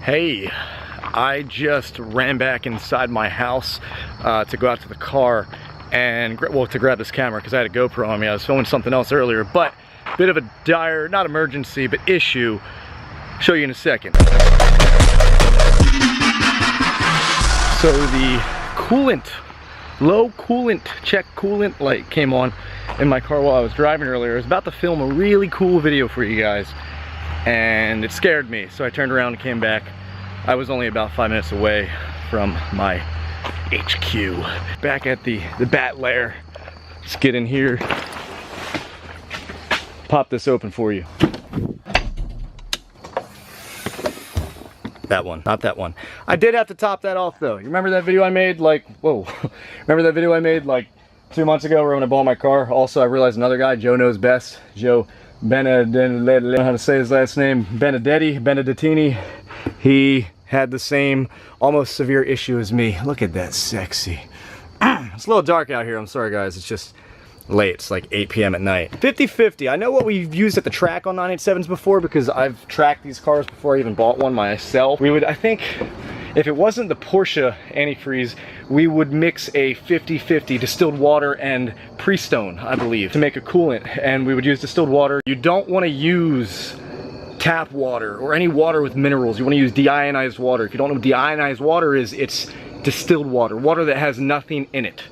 Hey, I just ran back inside my house to go out to the car and, well, to grab this camera because I had a GoPro on me. I was filming something else earlier, but a bit of a dire, not emergency, but issue. Show you in a second. So the coolant, low coolant, check coolant light came on in my car while I was driving earlier. I was about to film a really cool video for you guys, and it scared me, so I turned around and came back. I was only about 5 minutes away from my HQ. Back at the bat lair. Let's get in here. Pop this open for you. That one, not that one. I did have to top that off though. You remember that video I made like, whoa. Remember that video I made like 2 months ago where when I bought my car? Also, I realized another guy, Joe Knows Best, Joe Benedetti, I don't know how to say his last name, Benedettini. He had the same almost severe issue as me. Look at that sexy. It's a little dark out here, I'm sorry guys, it's just late, it's like 8 p.m. at night. 50/50, I know what we've used at the track on 987s before because I've tracked these cars before I even bought one myself. We would, I think, if it wasn't the Porsche antifreeze, we would mix a 50/50 distilled water and Prestone, I believe, to make a coolant, and we would use distilled water. You don't want to use tap water or any water with minerals. You want to use deionized water. If you don't know what deionized water is, it's distilled water, water that has nothing in it.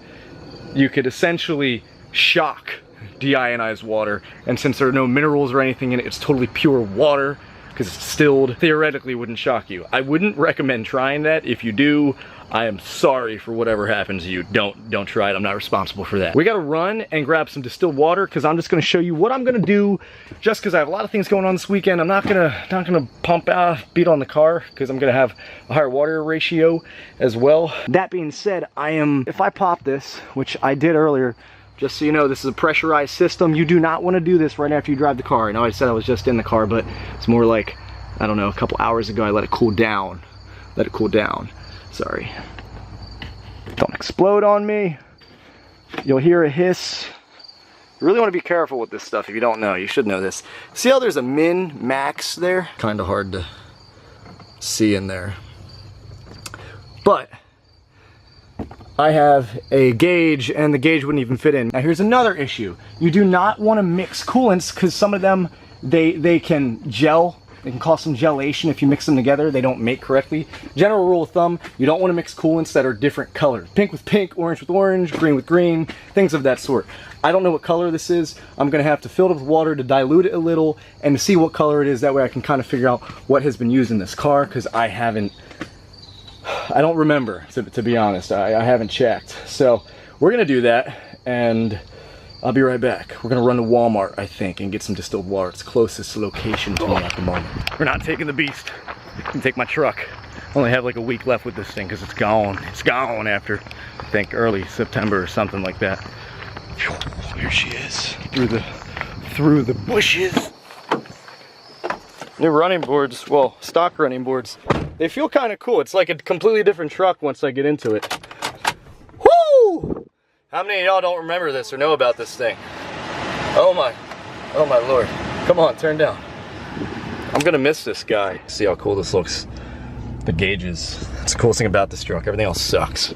You could essentially shock deionized water, and since there are no minerals or anything in it, it's totally pure water because it's distilled. Theoretically, wouldn't shock you. I wouldn't recommend trying that. If you do, I am sorry for whatever happens to you. Don't try it. I'm not responsible for that. We gotta run and grab some distilled water because I'm just gonna show you what I'm gonna do. Just because I have a lot of things going on this weekend, I'm not gonna pump out, beat on the car because I'm gonna have a higher water ratio as well. That being said, if I pop this, which I did earlier, just so you know, this is a pressurized system. You do not want to do this right after you drive the car. I know I said I was just in the car, but it's more like, I don't know, a couple hours ago I let it cool down. Let it cool down. Sorry. Don't explode on me. You'll hear a hiss. You really want to be careful with this stuff if you don't know. You should know this. See how there's a min, max there? Kind of hard to see in there. But I have a gauge and the gauge wouldn't even fit in. Now here's another issue. You do not want to mix coolants because some of them, they can gel. They can cause some gelation if you mix them together. They don't mate correctly. General rule of thumb, you don't want to mix coolants that are different colors. Pink with pink, orange with orange, green with green, things of that sort. I don't know what color this is. I'm going to have to fill it with water to dilute it a little and to see what color it is. That way I can kind of figure out what has been used in this car because I don't remember, to be honest. I haven't checked. So we're going to do that and I'll be right back. We're gonna run to Walmart, I think, and get some distilled water. It's the closest location to me at the moment. We're not taking the beast. I'm gonna take my truck. I only have like a week left with this thing because it's gone. It's gone after, I think, early September or something like that. Here she is, through the bushes. New running boards, well, stock running boards. They feel kind of cool. It's like a completely different truck once I get into it. Woo! How many of y'all don't remember this or know about this thing? Oh my Lord. Come on, turn down. I'm gonna miss this guy. See how cool this looks. The gauges. That's the coolest thing about this truck. Everything else sucks.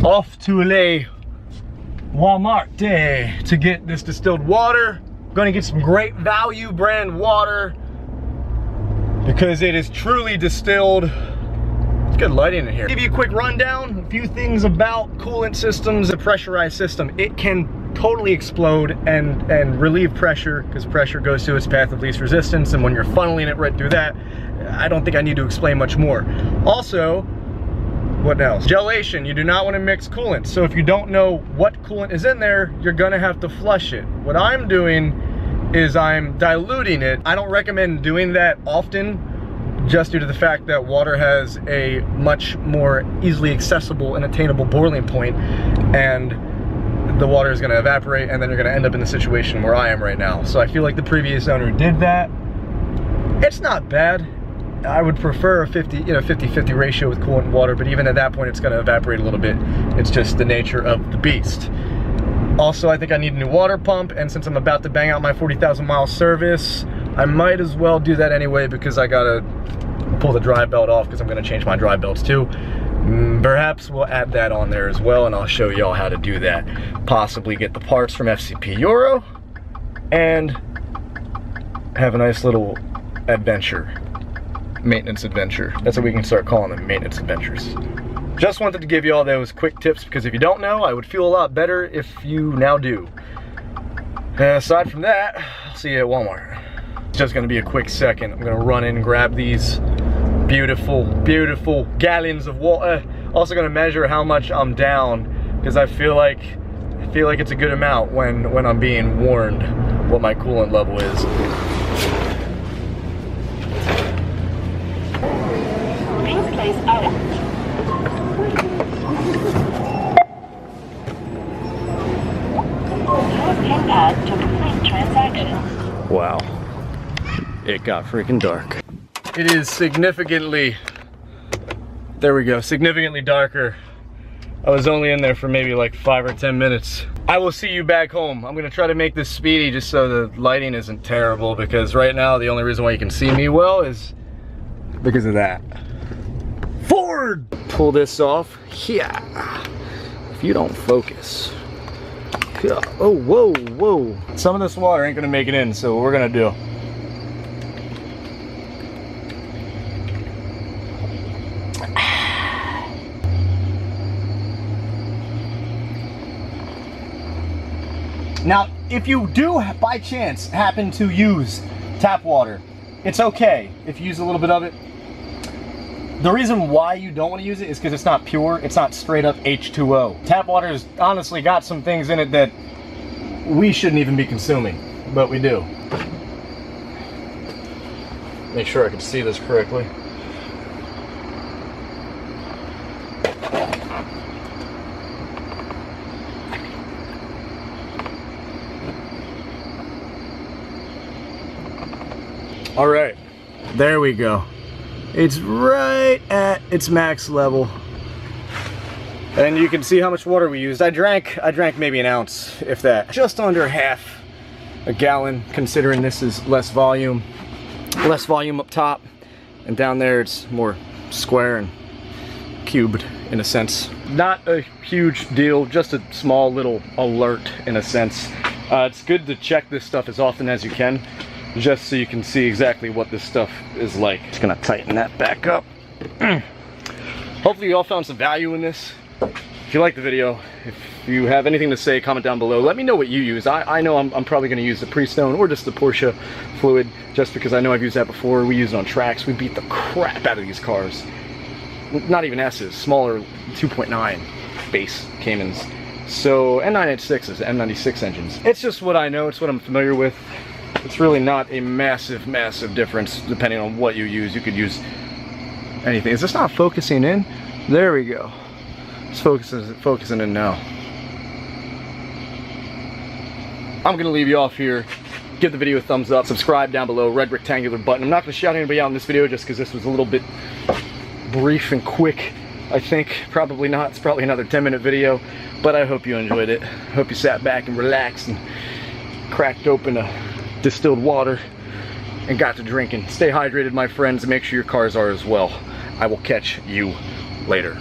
Off to a Walmart day to get this distilled water. Gonna get some great value brand water because it is truly distilled. Good lighting in here. Give you a quick rundown, a few things about coolant systems. A pressurized system, it can totally explode and relieve pressure because pressure goes to its path of least resistance, and when you're funneling it right through that, I don't think I need to explain much more. Also, what else? Gelation, you do not want to mix coolant. So if you don't know what coolant is in there, you're gonna have to flush it. What I'm doing is I'm diluting it. I don't recommend doing that often, just due to the fact that water has a much more easily accessible and attainable boiling point, and the water is going to evaporate, and then you're going to end up in the situation where I am right now. So I feel like the previous owner did that. It's not bad. I would prefer a 50-50 ratio with coolant and water, but even at that point it's going to evaporate a little bit. It's just the nature of the beast. Also, I think I need a new water pump, and since I'm about to bang out my 40,000 mile service, I might as well do that anyway because I gotta pull the drive belt off because I'm going to change my drive belts too. Perhaps we'll add that on there as well, and I'll show y'all how to do that. Possibly get the parts from FCP Euro and have a nice little adventure. Maintenance adventure. That's what we can start calling them, maintenance adventures. Just wanted to give you all those quick tips because if you don't know, I would feel a lot better if you now do. Aside from that, I'll see you at Walmart. It's just gonna be a quick second. I'm gonna run in and grab these beautiful, beautiful gallons of water. Also gonna measure how much I'm down because I feel like it's a good amount when I'm being warned what my coolant level is. Please place item. Use pin pad to complete transaction. Wow. It got freaking dark. It is significantly, there we go, significantly darker. I was only in there for maybe like 5 or 10 minutes. I will see you back home. I'm gonna try to make this speedy just so the lighting isn't terrible because right now the only reason why you can see me well is because of that. Forward! Pull this off. Yeah. If you don't focus. Oh, whoa, whoa. Some of this water ain't gonna make it in, so what we're gonna do. Now, if you do by chance happen to use tap water, it's okay if you use a little bit of it. The reason why you don't want to use it is because it's not pure, it's not straight up H2O. Tap water has honestly got some things in it that we shouldn't even be consuming, but we do. Make sure I can see this correctly. All right, there we go. It's right at its max level. And you can see how much water we used. I drank maybe an ounce, if that. Just under half a gallon, considering this is less volume up top. And down there it's more square and cubed in a sense. Not a huge deal, just a small little alert in a sense. It's good to check this stuff as often as you can, just so you can see exactly what this stuff is like. Just gonna tighten that back up. Hopefully you all found some value in this. If you like the video, if you have anything to say, comment down below. Let me know what you use. I know I'm probably gonna use the Pre-Stone or just the Porsche fluid, just because I know I've used that before. We use it on tracks. We beat the crap out of these cars. Not even S's, smaller 2.9 base Caymans. So, and 986s, M96 engines. It's just what I know, it's what I'm familiar with. It's really not a massive, massive difference depending on what you use. You could use anything. Is this not focusing in? There we go. It's focusing in now. I'm gonna leave you off here. Give the video a thumbs up. Subscribe down below, red rectangular button. I'm not gonna shout anybody out in this video just because this was a little bit brief and quick, I think. Probably not. It's probably another 10-minute video, but I hope you enjoyed it. I hope you sat back and relaxed and cracked open a distilled water and got to drinking. Stay hydrated, my friends, and make sure your cars are as well. I will catch you later.